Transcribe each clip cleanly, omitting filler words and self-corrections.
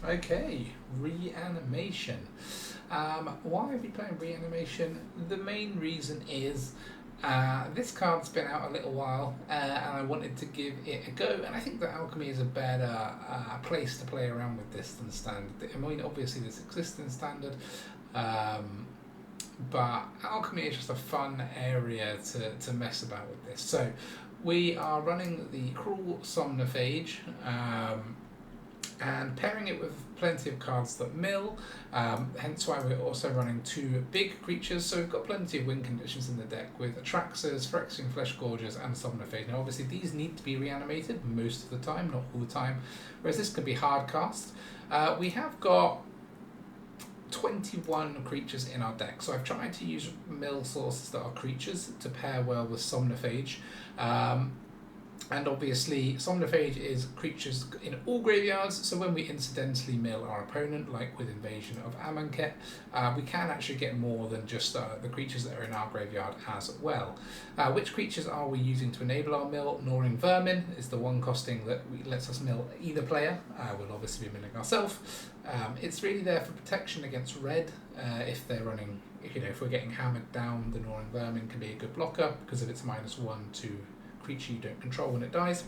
Okay, Reanimation. Why are we playing Reanimation? The main reason is this card's been out a little while, and I wanted to give it a go, and I think that Alchemy is a better place to play around with this than Standard. I mean, obviously this exists in Standard, but Alchemy is just a fun area to mess about with this. So we are running the Cruel Somnophage, and pairing it with plenty of cards that mill, hence why we're also running two big creatures. So we've got plenty of win conditions in the deck with Atraxas, Phyrexian Fleshgorgers and Somnophage. Now obviously these need to be reanimated most of the time, not all the time, whereas this can be hard cast. We have got 21 creatures in our deck, so I've tried to use mill sources that are creatures to pair well with Somnophage. And obviously, Somnophage is creatures in all graveyards, so when we incidentally mill our opponent, like with Invasion of Amonkhet, we can actually get more than just the creatures that are in our graveyard as well. Which creatures are we using to enable our mill? Gnawing Vermin is the one costing that lets us mill either player. We'll obviously be milling ourselves. It's really there for protection against red. If they're running, if we're getting hammered down, the Gnawing Vermin can be a good blocker because of its -1 to creature you don't control when it dies.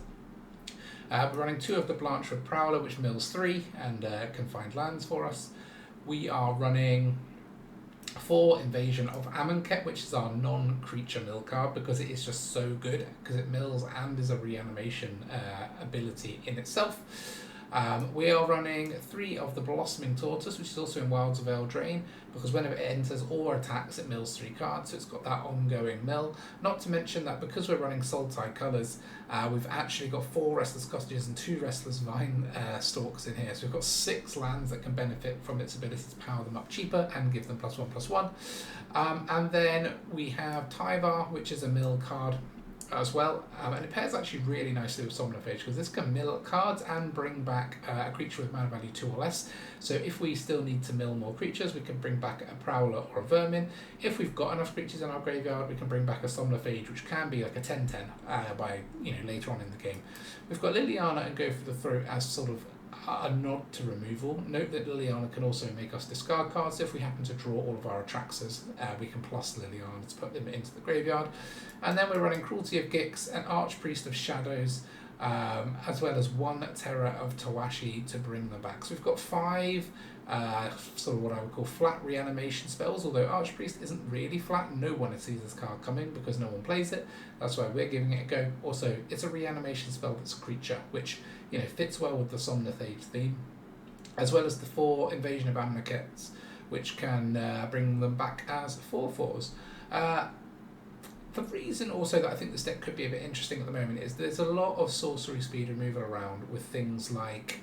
We're running 2 of the Blanchwood Prowler, which mills 3 and can find lands for us. We are running 4 Invasion of Amonkhet, which is our non-creature mill card because it is just so good because it mills and is a reanimation ability in itself. We are running 3 of the Blossoming Tortoise, which is also in Wilds of Eldraine, because whenever it enters or attacks, it mills 3 cards, so it's got that ongoing mill. Not to mention that because we're running Sultai colours, we've actually got 4 Restless Cottages and 2 Restless Vinestalks in here, so we've got 6 lands that can benefit from its ability to power them up cheaper and give them +1/+1. And then we have Tyvar, which is a mill card as well, and it pairs actually really nicely with Somnophage because this can mill cards and bring back a creature with mana value 2 or less. So if we still need to mill more creatures, we can bring back a Prowler or a Vermin. If we've got enough creatures in our graveyard, we can bring back a Somnophage, which can be like a 10/10 by later on in the game. We've got Liliana and Go for the Throat as sort of a nod to removal. Note that Liliana can also make us discard cards. So if we happen to draw all of our Atraxas, we can plus Liliana to put them into the graveyard. And then we're running Cruelty of Gix, an Archpriest of Shadows, as well as 1 Terror of Towashi to bring them back. So we've got 5 sort of what I would call flat reanimation spells, although Archpriest isn't really flat. No one sees this card coming because no one plays it. That's why we're giving it a go. Also, it's a reanimation spell that's a creature, which fits well with the Somnophage theme, as well as the 4 Invasion of Amonkhet, which can bring them back as 4/4s. The reason also that I think this deck could be a bit interesting at the moment is there's a lot of sorcery speed removal around with things like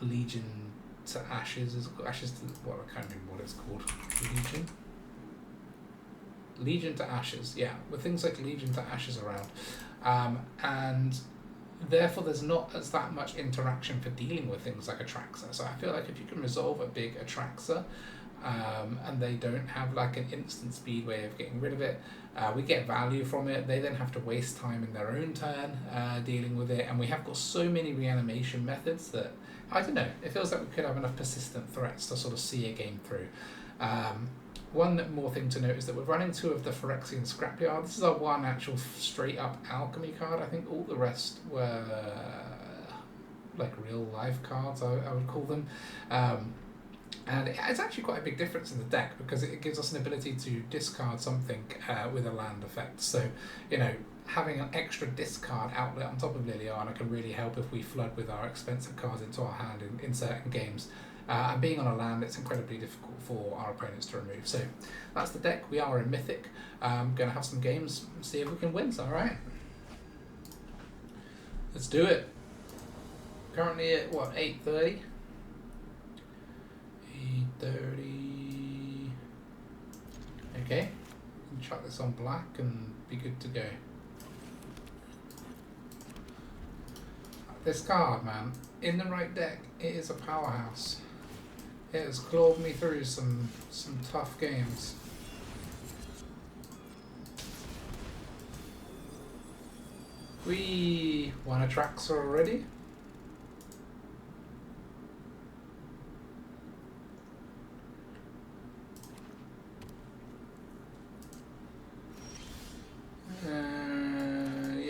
Legion to Ashes, I can't remember what it's called. Legion to Ashes, yeah, with things like Legion to Ashes around, and therefore there's not as that much interaction for dealing with things like Atraxa. So I feel like if you can resolve a big Atraxa, and they don't have like an instant speed way of getting rid of it, we get value from it. They then have to waste time in their own turn dealing with it, and we have got so many reanimation methods that I don't know, it feels like we could have enough persistent threats to sort of see a game through. One more thing to note is that we're running 2 of the Phyrexian Scrapyard. This is our one actual straight up alchemy card. I think all the rest were like real life cards, I would call them. And it's actually quite a big difference in the deck because it gives us an ability to discard something with a land effect. So, having an extra discard outlet on top of Liliana can really help if we flood with our expensive cards into our hand in certain games. And being on a land, it's incredibly difficult for our opponents to remove. So that's the deck. We are in Mythic. Going to have some games, see if we can win. All right. Let's do it. Currently at 8:30? 8:30. Okay. Chuck this on black and be good to go. This card, man, in the right deck, it is a powerhouse. It has clawed me through some tough games. We won Atraxa already.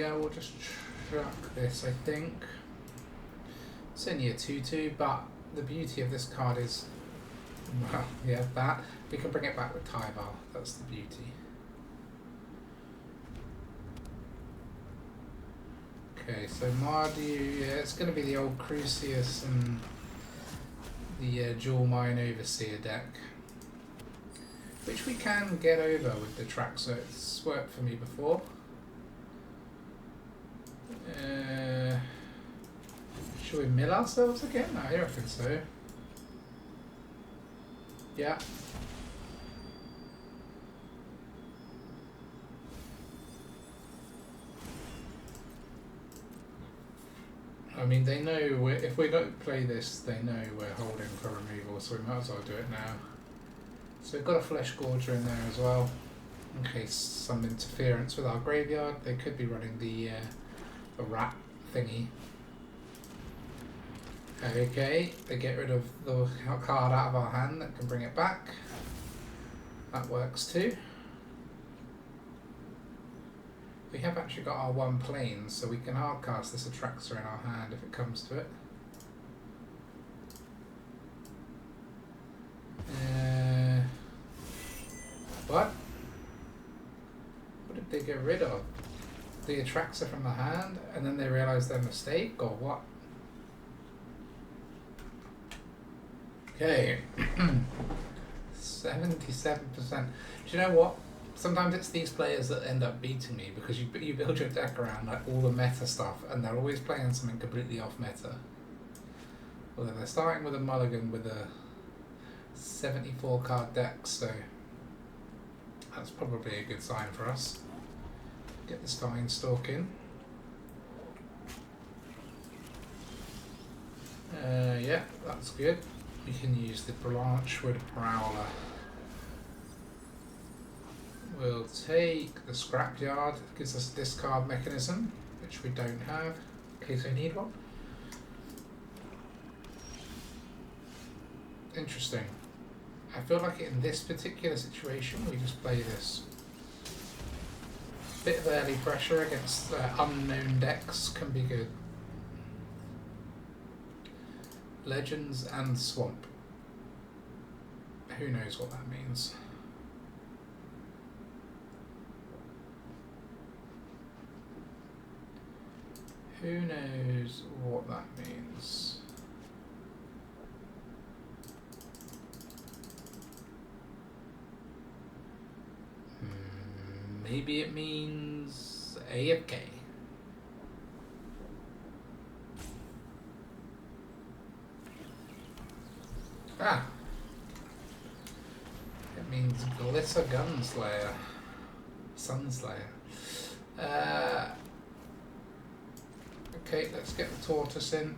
Yeah, we'll just chuck this, I think. It's only a 2/2, but the beauty of this card is, well, yeah, that. We can bring it back with Tyvar. That's the beauty. Okay, so Mardu, yeah, it's going to be the old Crucius and the Dual Mine Overseer deck, which we can get over with the Atraxa. It's worked for me before. Should we mill ourselves again? I reckon so. Yeah. I mean, they know if we don't play this, they know we're holding for removal, so we might as well do it now. So we've got a Fleshgorger in there as well, in case some interference with our graveyard. They could be running the rat thingy. Okay, they get rid of the card out of our hand that can bring it back. That works too. We have actually got our one plane, so we can hardcast this Atraxa in our hand if it comes to it. What? What did they get rid of? The Atraxa from the hand, and then they realised their mistake, or what? Okay. 77%. Do you know what? Sometimes it's these players that end up beating me because you build your deck around like all the meta stuff and they're always playing something completely off meta. Well, they're starting with a mulligan with a 74 card deck, so that's probably a good sign for us. Get this Vinestalk in. Yeah, that's good. We can use the Blanchwood Prowler. We'll take the Scrapyard. It gives us a discard mechanism, which we don't have, in case I need one. Interesting. I feel like in this particular situation, we just play this. Bit of early pressure against unknown decks can be good. Legends and Swamp. Who knows what that means? Who knows what that means? Maybe it means AFK. Ah! It means Glitter Gunslayer. Sunslayer. Okay, let's get the Tortoise in.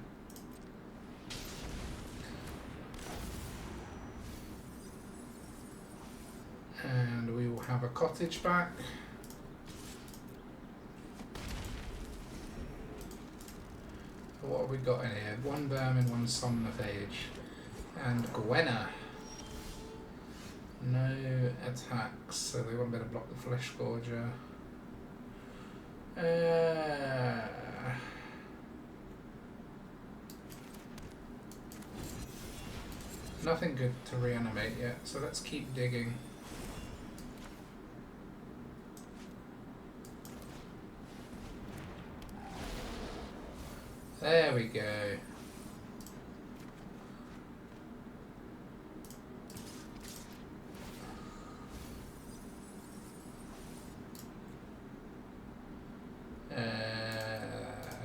And we will have a Cottage back. What have we got in here? One Vermin, one Somnophage. And Gwenna. No attacks, so they won't be able to block the Fleshgorger. Nothing good to reanimate yet, so let's keep digging. There we go.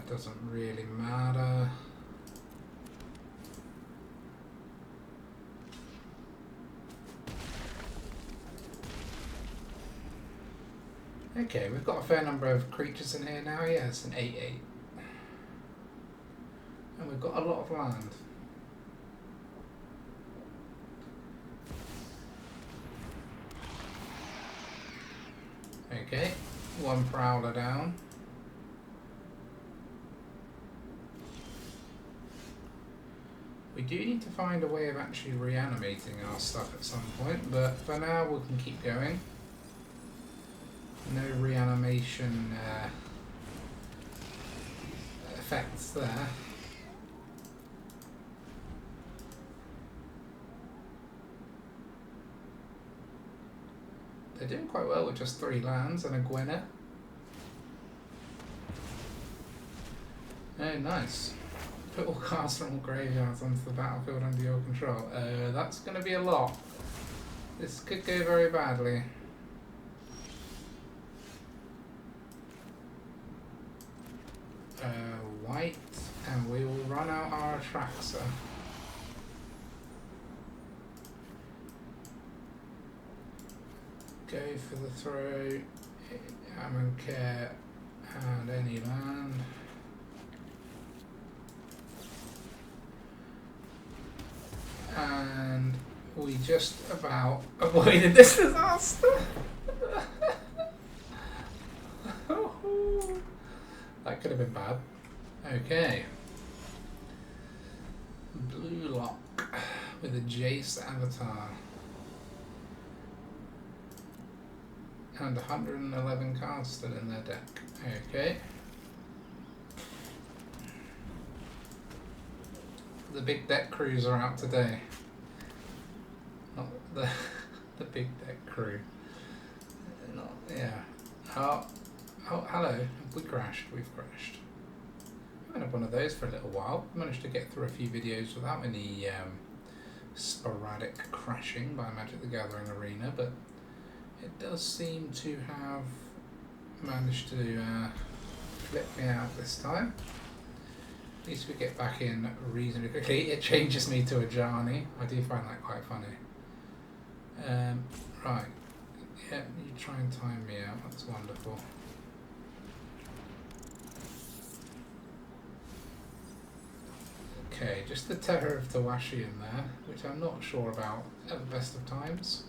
Doesn't really matter. Okay, we've got a fair number of creatures in here now. Yeah, it's an 8/8. And we've got a lot of land. Okay, one Prowler down. We do need to find a way of actually reanimating our stuff at some point, but for now we can keep going. No reanimation effects there. They're doing quite well with just 3 lands and a Gwenna. Oh, nice. Put all cards from all graveyards onto the battlefield under your control. That's going to be a lot. This could go very badly. White, and we will run out our Atraxa. Go for the throw, Amonkhet, and any land. And we just about avoided this disaster. That could have been bad. Okay. Blue lock with a Jace avatar. And 111 cards still in their deck. Okay. The big deck crews are out today. Not the big deck crew. Not, yeah. Oh, hello. We crashed. We've crashed. I haven't had one of those for a little while. Managed to get through a few videos without any sporadic crashing by Magic the Gathering Arena, but it does seem to have managed to flip me out this time. At least we get back in reasonably quickly. It changes me to a Ajani. I do find that quite funny. Right. Yeah, you try and time me out. That's wonderful. Okay, just the Terror of Towashi in there, which I'm not sure about at the best of times.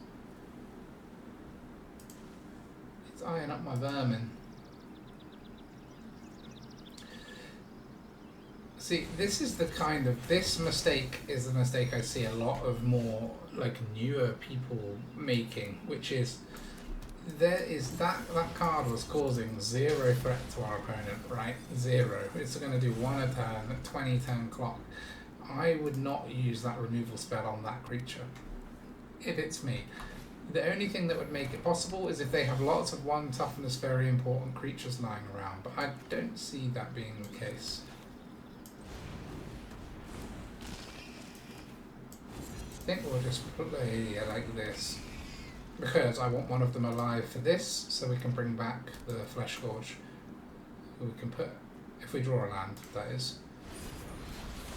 It's eyeing up my vermin. See, this is the kind of, this mistake is a mistake I see a lot of more like newer people making, which is there is that card was causing 0 threat to our opponent, right? 0. It's going to do 1 a turn at 20 turn clock. I would not use that removal spell on that creature if it's me. The only thing that would make it possible is if they have lots of 1 toughness very important creatures lying around, but I don't see that being the case. I think we'll just play like this because I want one of them alive for this, so we can bring back the Fleshgorger. We can put, if we draw a land, that is.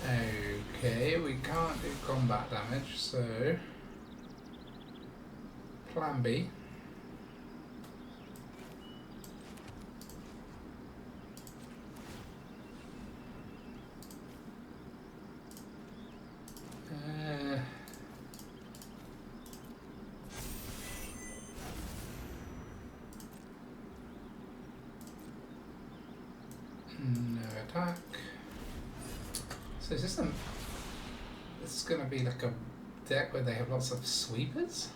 Okay, we can't do combat damage, so plan B. No attack. So is this is going to be like a deck where they have lots of sweepers?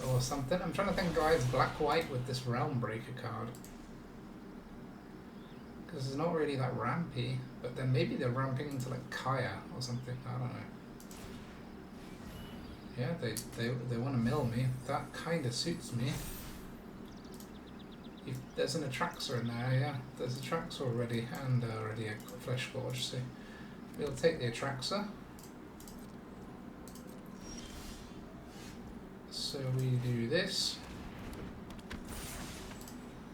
Or something. I'm trying to think, guys, black-white with this Realm Breaker card. Because it's not really that rampy, but then maybe they're ramping into like Kaya or something, I don't know. Yeah, they want to mill me. That kind of suits me. If there's an Atraxa in there, yeah. There's Atraxa already, and already a Fleshgorger, so we'll take the Atraxa. So we do this.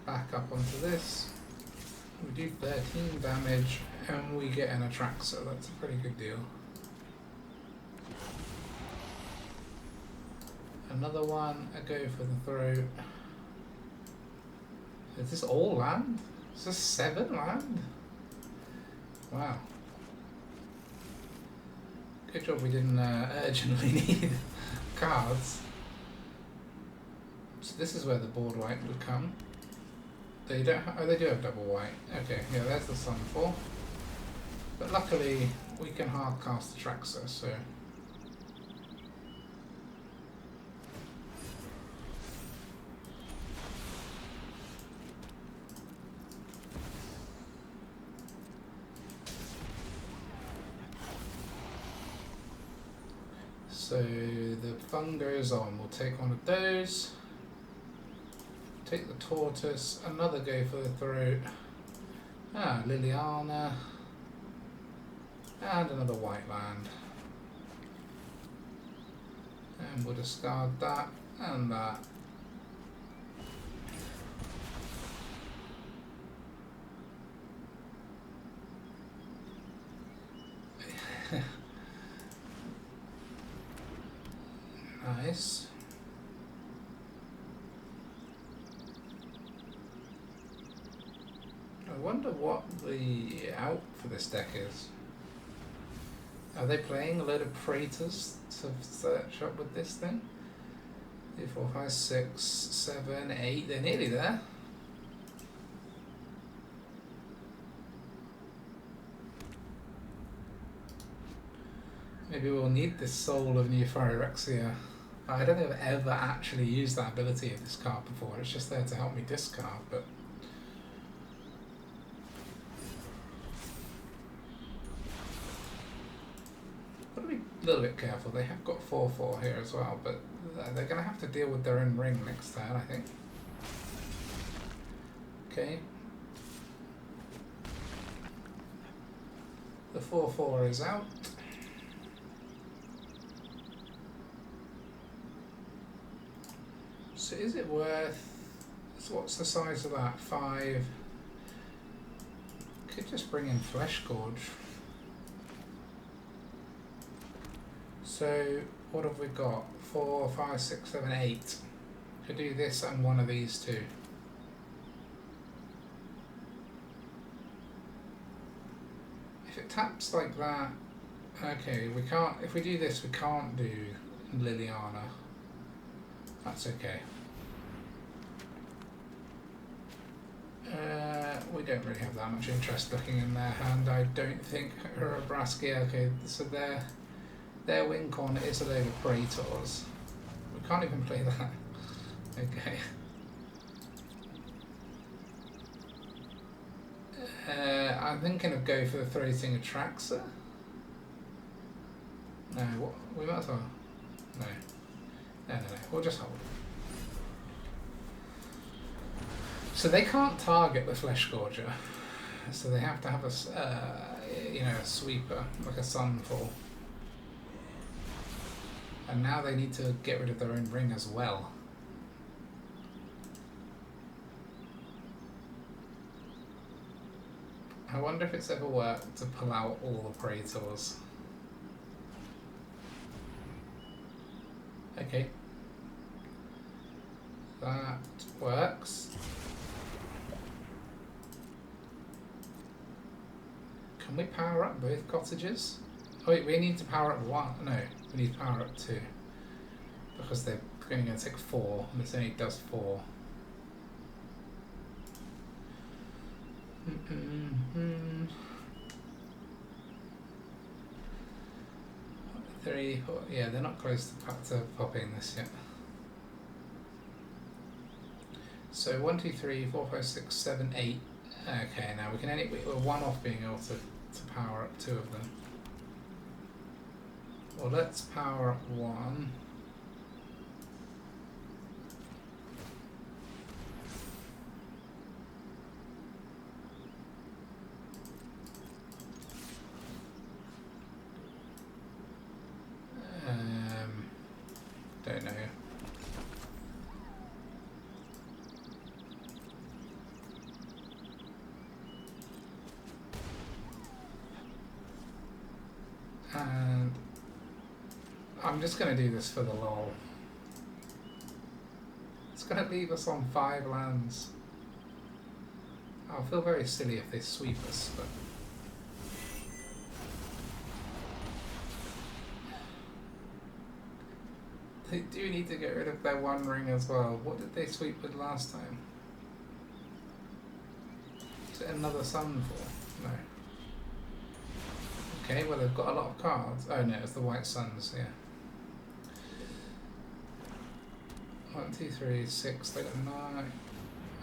Back up onto this. We do 13 damage, and we get an Atraxa. That's a pretty good deal. Another one, I go for the throw. Is this all land? Is this 7 land? Wow. Good job we didn't urgently need cards. So this is where the board white would come. They don't. Oh, they do have double white. Okay, yeah, there's the Sunfall. But luckily, we can hard cast the Atraxa, so. So the fun goes on. We'll take one of those. Take the tortoise. Another go for the throat. Liliana. And another white land. And we'll discard that and that. Nice. I wonder what the out for this deck is. Are they playing a load of Praetors to search up with this thing? 3, 4, 5, 6, 7, 8. They're nearly there. Maybe we'll need this Soul of New Phyrexia. I don't think I've ever actually used that ability of this card before. It's just there to help me discard, but got to be a little bit careful. They have got 4/4 here as well, but they're going to have to deal with their own ring next turn, I think. Okay. The 4/4 is out. So is it worth, so what's the size of that? 5. Could just bring in Fleshgorger. So what have we got? 4, 5, 6, 7, 8. Could do this and one of these two. If it taps like that, okay, we can't, if we do this we can't do Liliana. That's okay. We don't really have that much interest looking in their hand, I don't think. Urabraski, okay, so their win con is a load of Praetors. We can't even play that. Okay. I'm thinking of go for the throating Atraxa. No, what? We might as well. No. No, we'll just hold. So they can't target the Fleshgorger, so they have to have a, a sweeper, like a Sunfall. And now they need to get rid of their own ring as well. I wonder if it's ever worked to pull out all the Praetors. Okay. That works. Can we power up both cottages? Oh wait, we need to power up one. No, we need to power up 2. Because they're going to take 4, and this only does 4. 3, 4, yeah, they're not close to popping this yet. So 1, 2, 3, 4, 5, 6, 7, 8. Okay, now we can we're one off being able to power up 2 of them. Well, let's power up 1. Don't know. And I'm just going to do this for the lol. It's going to leave us on 5 lands. I'll feel very silly if they sweep us, but they do need to get rid of their one ring as well. What did they sweep with last time? Is it another Sunfall? No. Okay, well they've got a lot of cards. Oh no, it's the White Suns, yeah. 1, 2, 3, 6, they got 9.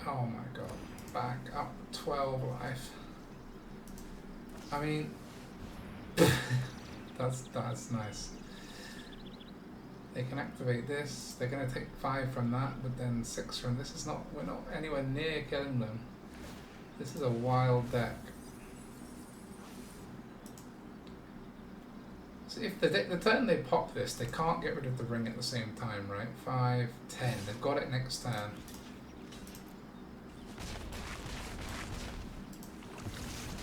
Oh my god. Back up 12 life. I mean, that's nice. They can activate this. They're going to take 5 from that, but then 6 from this. Is not. We're not anywhere near killing them. This is a wild deck. So if the turn they pop this, they can't get rid of the ring at the same time, right? 5, 10. They've got it next turn.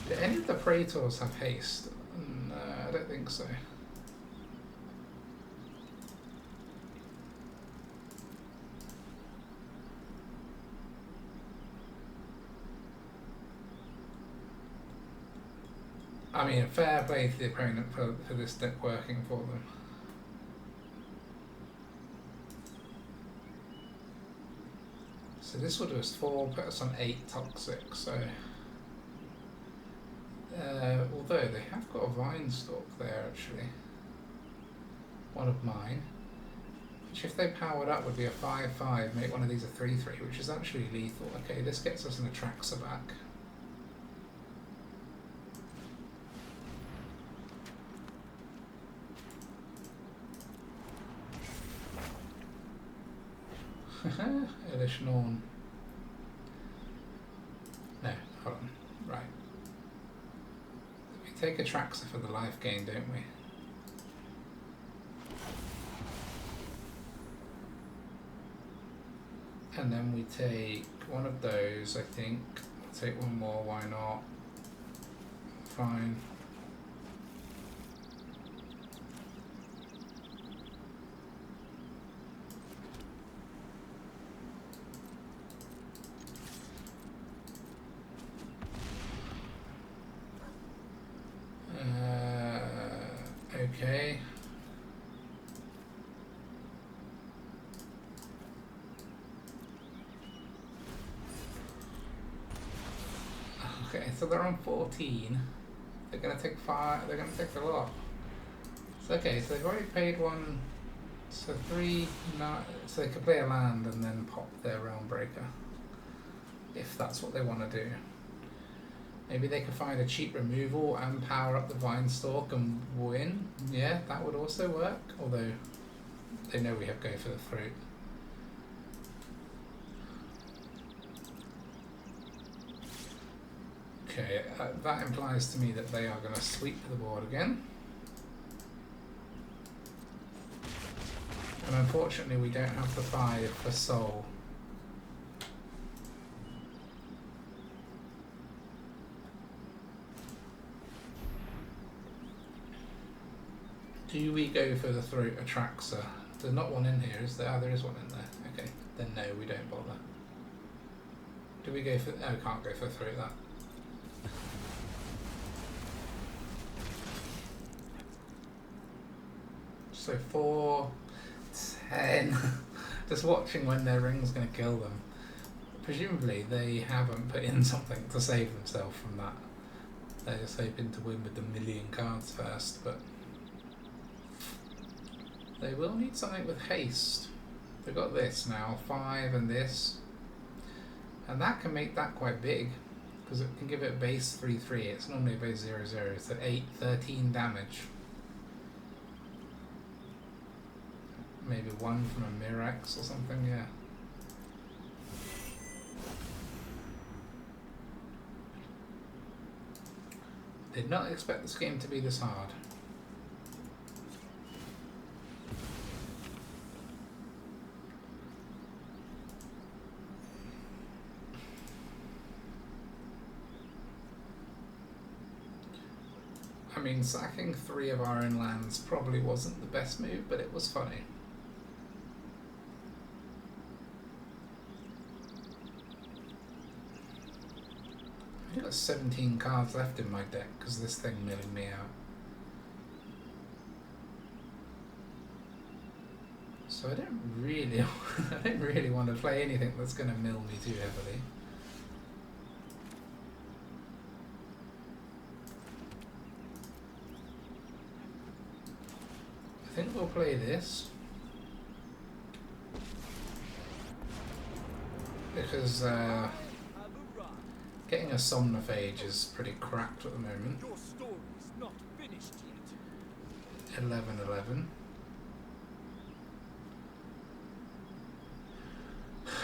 Do any of the Praetors have haste? No, I don't think so. I mean, fair play to the opponent for this deck working for them. So this will do us 4, put us on 8 toxic, so... although they have got a Vinestalk there actually. One of mine. Which if they powered up would be a 5/5, make one of these a 3/3, which is actually lethal. Okay, this gets us an Atraxa back. Additional. No, hold on. Right. We take Atraxa for the life gain, don't we? And then we take one of those, I think. We'll take one more, why not? Fine. Okay. Okay, so they're on 14. They're gonna take 5. They're gonna take a lot. So okay, so they've already paid 1. So 3. So they could play a land and then pop their Realm Breaker, if that's what they want to do. Maybe they could find a cheap removal and power up the Vinestalk and win. Yeah, that would also work. Although they know we have go for the throat. Okay, that implies to me that they are going to sweep the board again. And unfortunately we don't have the 5 for Soul. Do we go for the throat Atraxa? There's not one in here, is there? Oh, there is one in there. Okay, then no, we don't bother. Do we go for... Oh, can't go for throat that. So 4, 10. Just watching when their ring's going to kill them. Presumably they haven't put in something to save themselves from that. They're just hoping to win with the 1,000,000 cards first, but... They will need something with haste. They've got this now, 5 and this. And that can make that quite big, because it can give it a base 3/3. It's normally a base 0/0, so 8, 13 damage. Maybe 1 from a Mirax or something, yeah. Did not expect this game to be this hard. I mean, sacking 3 of our own lands probably wasn't the best move, but it was funny. I've got 17 cards left in my deck because this thing milling me out. So I don't really want to play anything that's going to mill me too heavily. I think we'll play this because getting a Somnophage is pretty cracked at the moment. 11/11.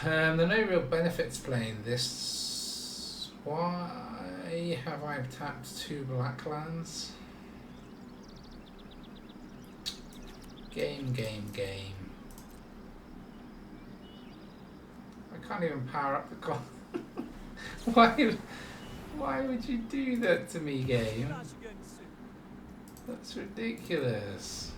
There are no real benefits playing this. Why have I tapped 2 black lands? Game. I can't even power up the con. Why would you do that to me, game? That's ridiculous.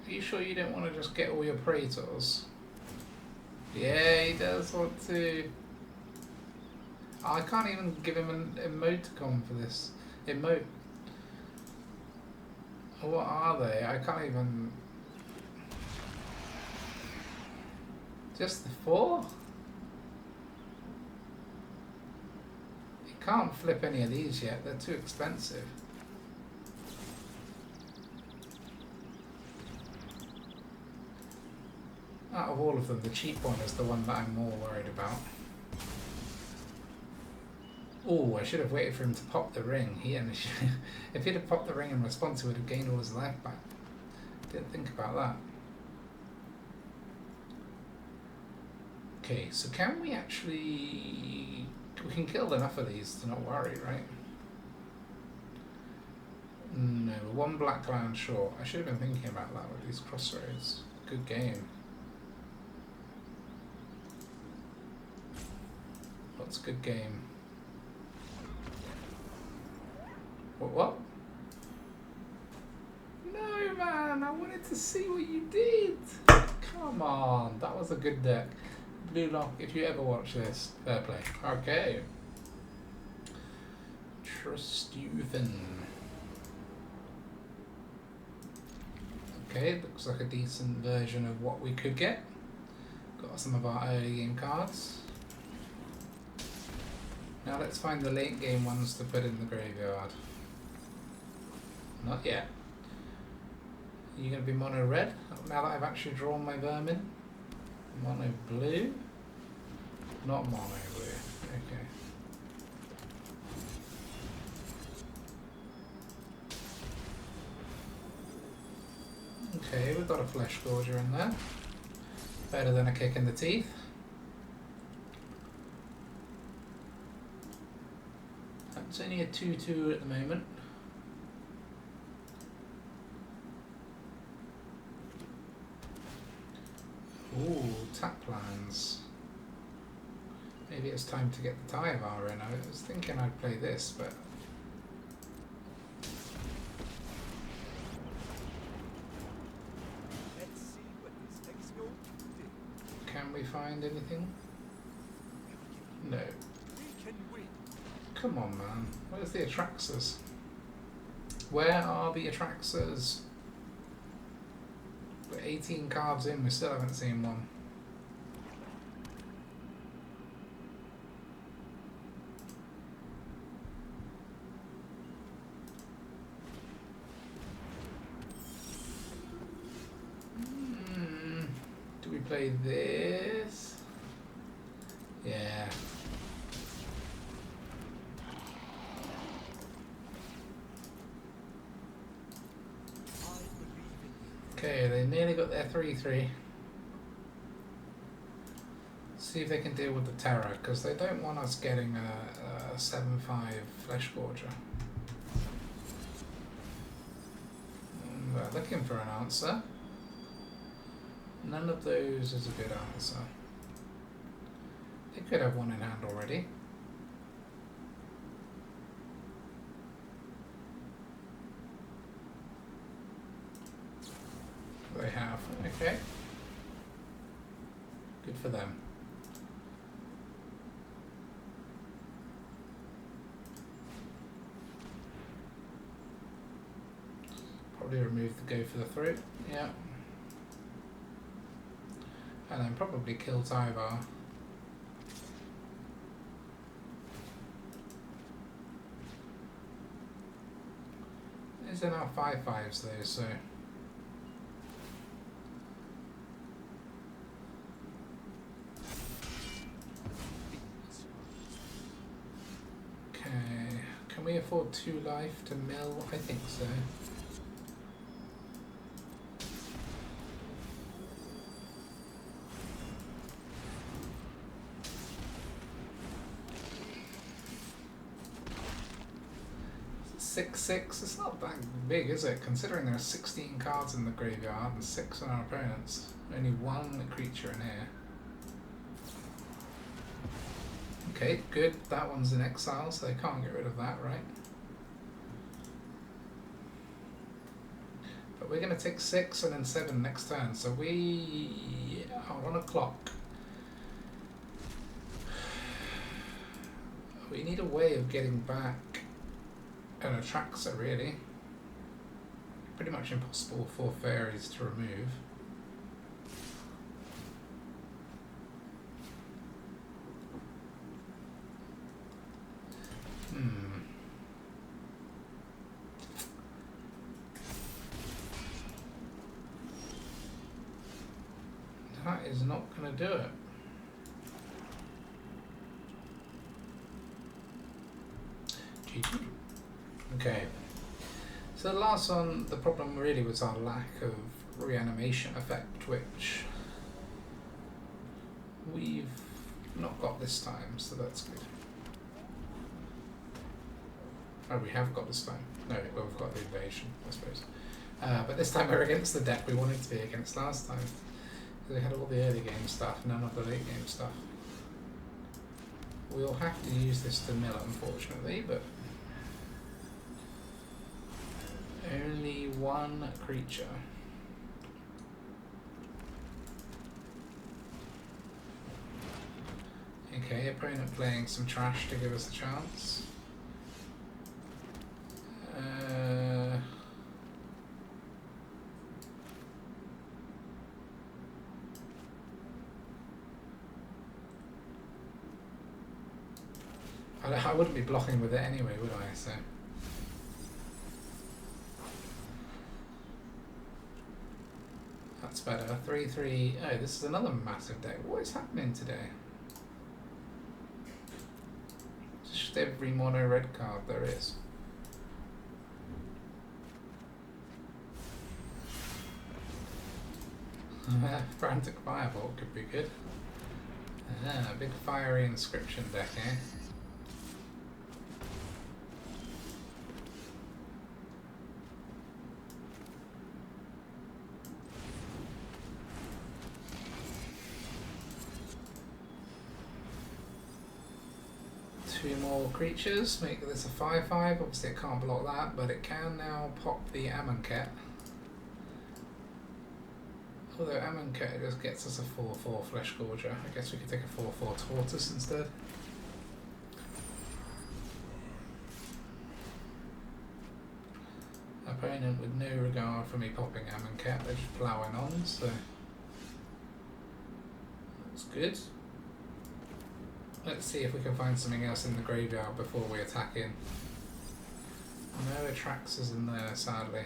Are you sure you don't want to just get all your Praetors? Yeah, he does want to. I can't even give him an emoticon for this. Emote. What are they? I can't even. Just the 4? You can't flip any of these yet, they're too expensive. Out of all of them, the cheap one is the one that I'm more worried about. Oh, I should have waited for him to pop the ring. If he'd have popped the ring in response, he would have gained all his life back. Didn't think about that. Okay, so can we actually... We can kill enough of these to not worry, right? No, 1 black land short. I should have been thinking about that with these crossroads. Good game. What's good game? What? No, man, I wanted to see what you did. Come on, that was a good deck. Blue Lock, if you ever watch this, fair play. Okay. Trust you then. Okay, looks like a decent version of what we could get. Got some of our early game cards. Now let's find the late game ones to put in the graveyard. Not yet. Are you going to be mono red? Now that I've actually drawn my vermin. Mono blue? Not mono blue. Okay. Okay, we've got a Fleshgorger in there. Better than a kick in the teeth. It's only a 2/2 at the moment. Ooh, tap plans. Maybe it's time to get the Tyvar in. I was thinking I'd play this, but... Let's see what this next go do. Can we find anything? No. We can win. Come on, man. Where's the Atraxas? Where are the Atraxas? We're 18 cards in, we still haven't seen one. Do we play this? Yeah. Okay, they nearly got their 3/3. See if they can deal with the Terror, because they don't want us getting a 7/5 Fleshgorger. They're looking for an answer. None of those is a good answer. They could have one in hand already. They have, okay. Good for them. Probably remove the go for the throat, yeah. And then probably kill Tyvar. These are now 5/5s though, so. we afford 2 life to mill? I think so. Six. It's not that big, is it? Considering there are 16 cards in the graveyard and 6 on our opponents. Only 1 creature in here. Okay, good. That one's in exile, so they can't get rid of that, right? But we're going to take 6 and then 7 next turn, so we are on a clock. We need a way of getting back an Atraxa, really. Pretty much impossible for fairies to remove. That is not going to do it. GG. Okay. So the last one, the problem really was our lack of reanimation effect, which we've not got this time, so that's good. Oh, we have got this time. No, well, we've got the invasion, I suppose. But this time we're against the deck we wanted to be against last time. We had all the early game stuff, none of the late game stuff. We'll have to use this to mill, unfortunately, but only 1 creature. Okay, opponent playing some trash to give us a chance. I wouldn't be blocking with it anyway, would I? So. That's better. 3/3. Oh, this is another massive deck. What is happening today? Just every mono red card there is. Frantic Firebolt could be good. Ah, big fiery inscription deck, eh? Two more creatures, make this a 5/5. Obviously it can't block that, but it can now pop the Amonkhet. Although Amonkhet just gets us a 4/4 Fleshgorger. I guess we could take a 4/4 Tortoise instead. Opponent with no regard for me popping Amonkhet, they're just ploughing on, so that's good. Let's see if we can find something else in the graveyard before we attack in. No Atraxas in there, sadly.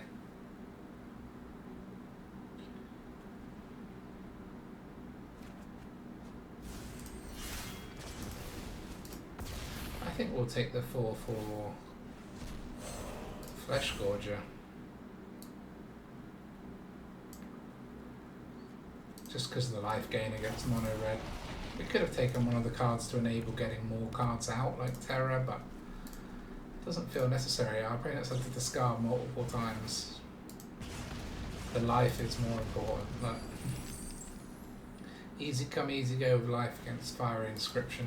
I think we'll take the 4/4 Fleshgorger. Just because of the life gain against mono red. We could have taken one of the cards to enable getting more cards out, like Terror, but it doesn't feel necessary. Our opponents have to discard multiple times. The life is more important. But easy come, easy go with life against Fiery Inscription.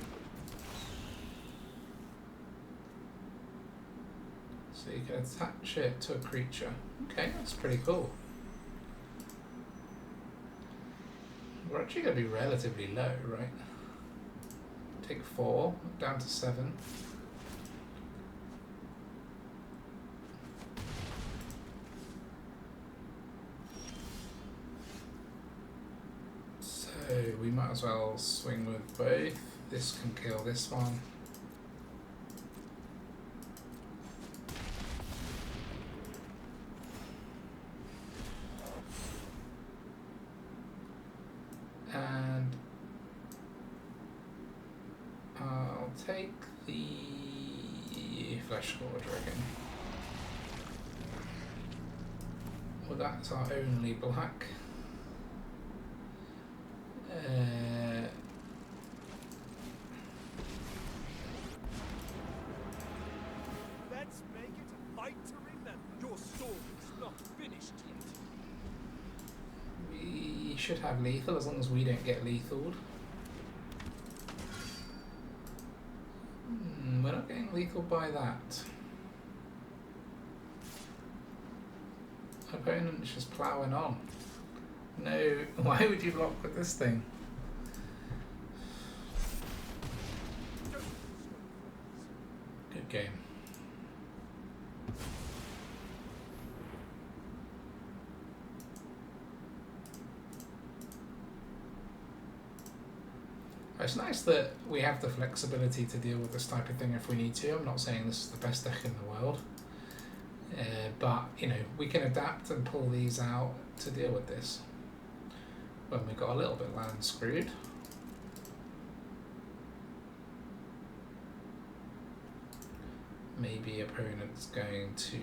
So you can attach it to a creature. Okay, that's pretty cool. We're actually going to be relatively low, right? Take 4, down to 7. So we might as well swing with both. This can kill this one. And I'll take the Fleshgorger again. Well, that's our only black. Let's make it a fight to remember. Your story is not finished yet. We should have lethal as long as we don't get lethaled. We're not getting lethal by that. Opponent's just ploughing on. No, why would you block with this thing? Good game. It's nice that we have the flexibility to deal with this type of thing if we need to. I'm not saying this is the best deck in the world, but you know, we can adapt and pull these out to deal with this when we got a little bit land screwed. Maybe opponent's going to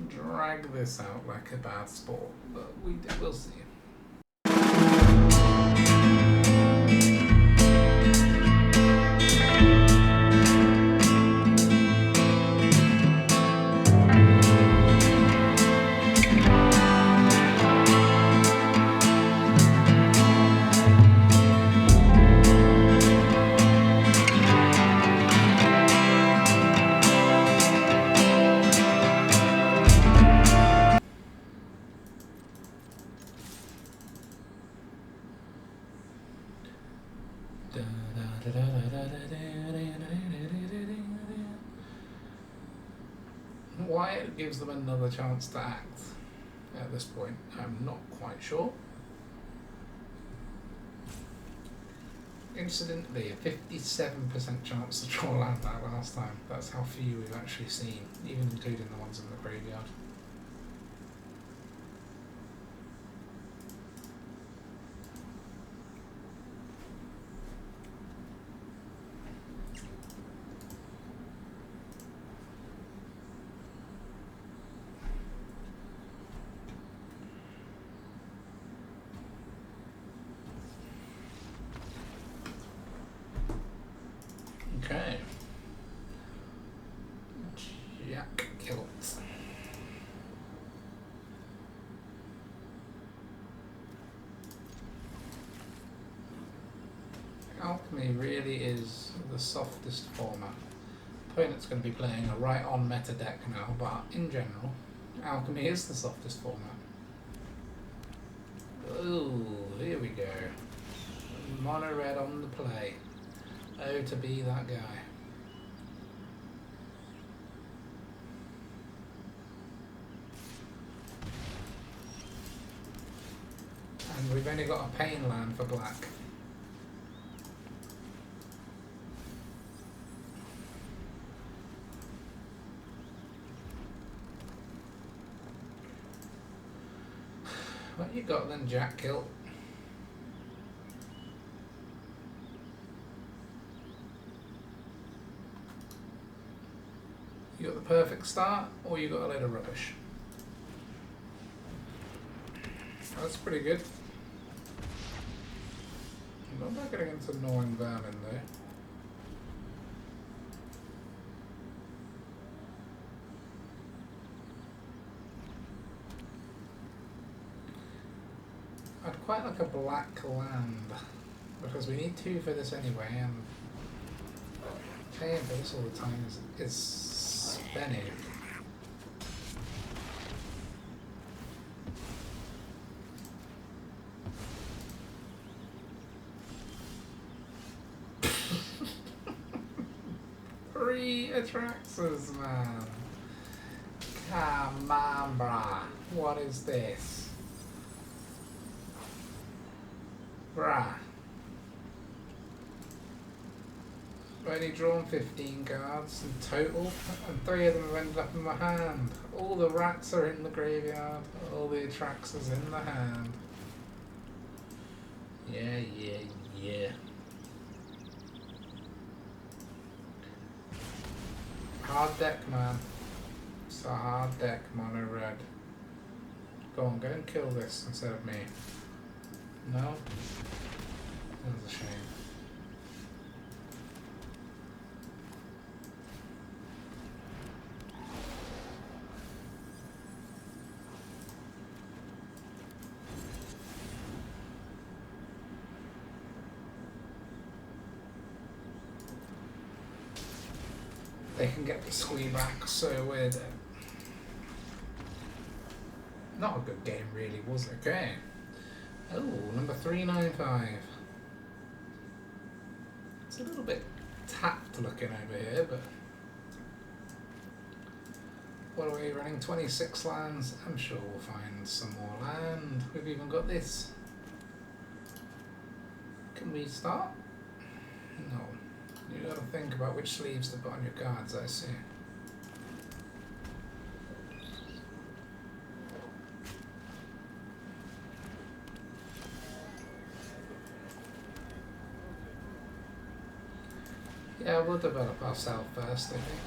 drag this out like a bad sport, but we'll see. Why it gives them another chance to act at this point, I'm not quite sure. Incidentally, a 57% chance to draw land that last time. That's how few we've actually seen, even including the ones in the graveyard. Okay. Jack Kilt. Alchemy really is the softest format. Opponent's going to be playing a right on meta deck now, but in general, Alchemy is the softest format. Ooh, here we go. Mono red on the play. Oh, to be that guy. And we've only got a pain land for black. What you got then, Jack Kilt? You got the perfect start, or you got a load of rubbish? That's pretty good. I'm not back against a Gnawing Vermin though. I'd quite like a black land, because we need 2 for this anyway, and paying for this all the time is spinning. Three Atraxas, man. Come on, brah. What is this? Brah. I've only drawn 15 cards in total, and 3 of them have ended up in my hand. All the rats are in the graveyard, all the Atraxas in the hand. Yeah, yeah, yeah. Hard deck, man. It's a hard deck, mono red. Go on, go and kill this instead of me. No? That's a shame. They can get the squee back, so we're dead. Not a good game really, was it? Okay. Oh, number 395. It's a little bit tapped looking over here, but what are we running? 26 lands? I'm sure we'll find some more land. We've even got this. Can we start? No. You gotta think about which sleeves to put on your cards, I see. Yeah, we'll develop ourselves first, I think.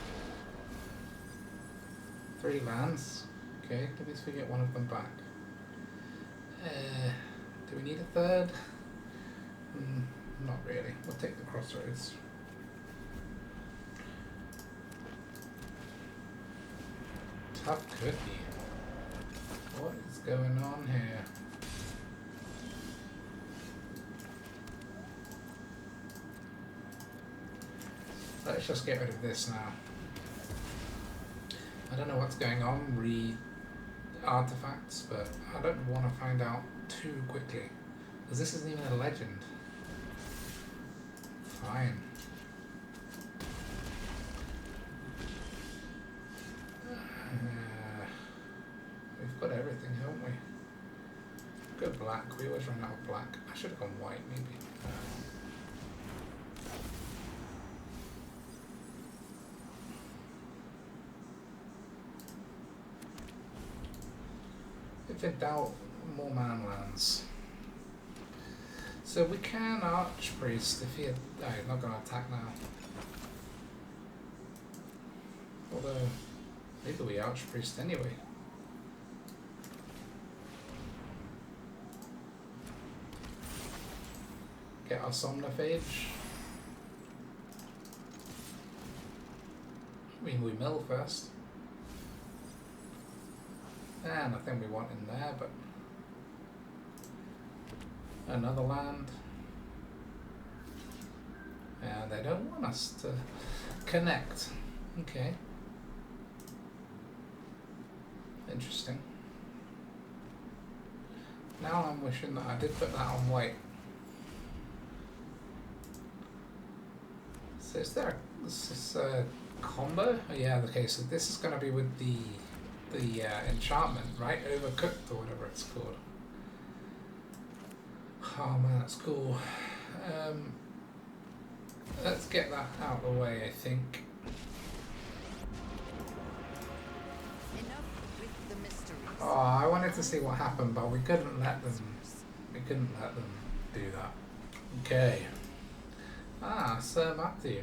3 lands. Okay, let me forget one of them back. Do we need a third? Not really. We'll take the Crossroads. Tough cookie. What is going on here? Let's just get rid of this now. I don't know what's going on, read artifacts, but I don't want to find out too quickly. Because this isn't even a legend. Fine. We've got everything, haven't we? Go black. We always run out of black. I should have gone white, maybe. If in doubt, more manlands. So we can Archpriest if he had... No, he's not going to attack now. Although, maybe we Archpriest anyway. Get our Somnophage. I mean, we mill first. And nothing we want in there, but another land. And they don't want us to connect. Okay. Interesting. Now I'm wishing that I did put that on white. So is there this a combo? Oh, yeah, okay, so this is going to be with the enchantment, right? Overcooked or whatever it's called. Oh man, that's cool. Let's get that out of the way, I think. Enough with the mysteries. Oh, I wanted to see what happened, but we couldn't let them. We couldn't let them do that. Okay. Ah, Sir Matthew.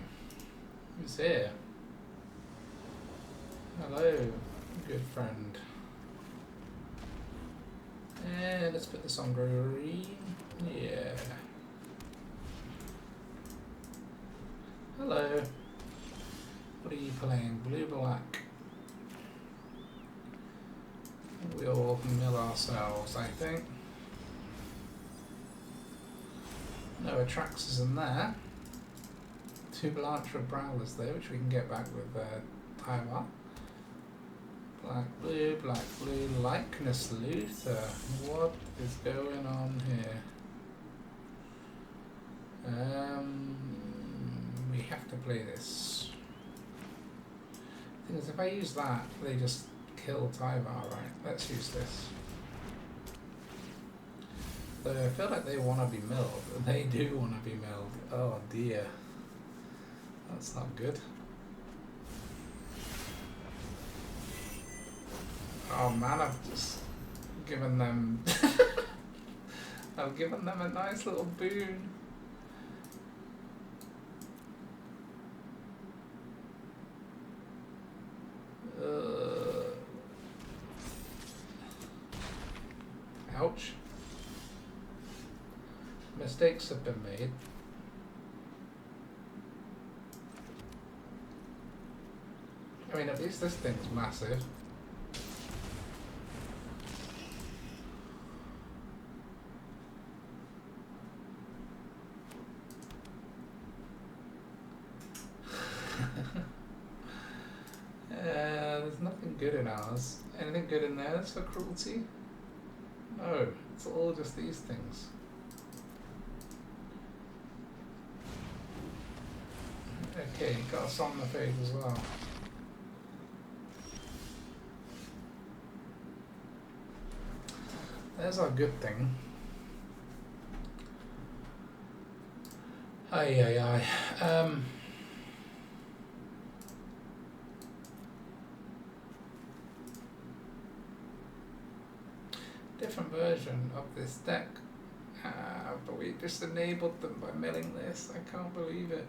Who's here? Hello, good friend. And let's put this on green. Yeah. Hello. What are you playing? Blue, black. We'll mill ourselves, I think. No Atraxas in there. 2 Blanchwood Prowlers there, which we can get back with Tyvar. Black, blue, likeness Luther. What is going on here? We have to play this. Thing is, if I use that, they just kill Tyvar, right? Let's use this. So I feel like they want to be milled. They do want to be milled. Oh dear. That's not good. Oh man, I've just given them... I've given them a nice little boon. Ouch. Mistakes have been made. I mean, at least this thing's massive. There's nothing good in ours. Anything good in theirs for cruelty? No, it's all just these things. Okay, got a Somnophage as well. There's our good thing. Aye. Different version of this deck, but we just enabled them by milling this. I can't believe it.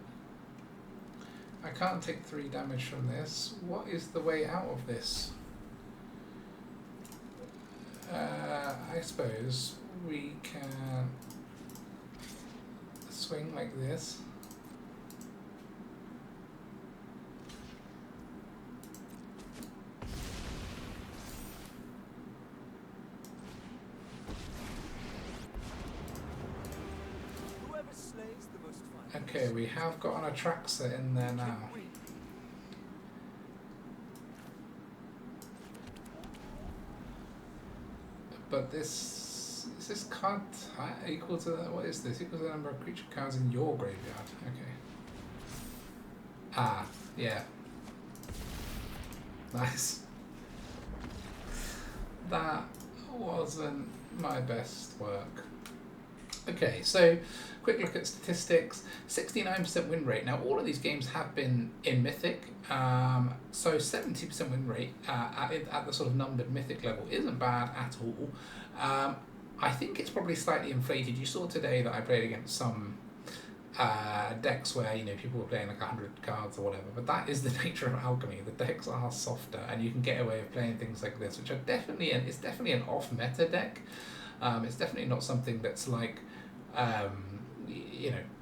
I can't take 3 damage from this. What is the way out of this? I suppose we can swing like this. Okay, we have got an Atraxa in there now. But this is this card equal to what is this? Equal to the number of creature cards in your graveyard. Okay. Ah, yeah. Nice. That wasn't my best work. Okay, so quick look at statistics. 69% win rate. Now, all of these games have been in Mythic, so 70% win rate at the sort of numbered Mythic level isn't bad at all. I think it's probably slightly inflated. You saw today that I played against some decks where people were playing like 100 cards or whatever, but that is the nature of Alchemy. The decks are softer, and you can get away with playing things like this, which are definitely it's definitely an off-meta deck. It's definitely not something that's like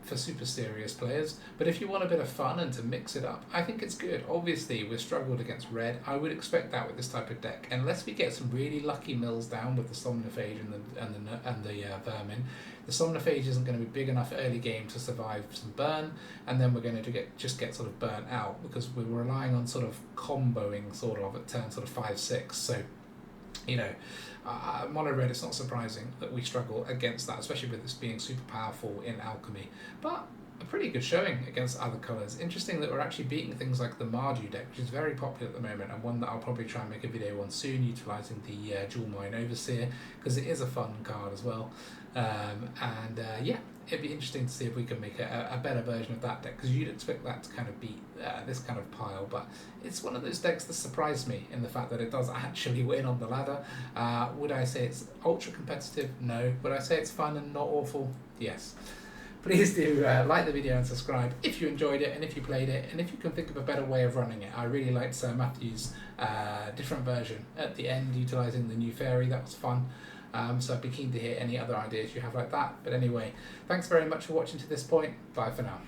for super serious players, but if you want a bit of fun and to mix it up, I think it's good. Obviously, we've struggled against red. I would expect that with this type of deck, unless we get some really lucky mills down with the Somnophage and the Vermin. The Somnophage isn't going to be big enough early game to survive some burn, and then we're going to get sort of burnt out because we're relying on sort of comboing sort of at turn sort of 5-6. So, mono red, it's not surprising that we struggle against that, especially with this being super powerful in Alchemy. But a pretty good showing against other colours. Interesting that we're actually beating things like the Mardu deck, which is very popular at the moment, and one that I'll probably try and make a video on soon, utilising the Dual Mine Overseer, because it is a fun card as well. Yeah, it'd be interesting to see if we can make a better version of that deck, because you'd expect that to kind of beat this kind of pile, but it's one of those decks that surprised me in the fact that it does actually win on the ladder. Would I say it's ultra competitive? No. Would I say it's fun and not awful? Yes. Please do like the video and subscribe if you enjoyed it and if you played it, and if you can think of a better way of running it. I really liked Sir Matthew's different version at the end, utilising the new fairy. That was fun. So I'd be keen to hear any other ideas you have like that. But anyway, thanks very much for watching to this point. Bye for now.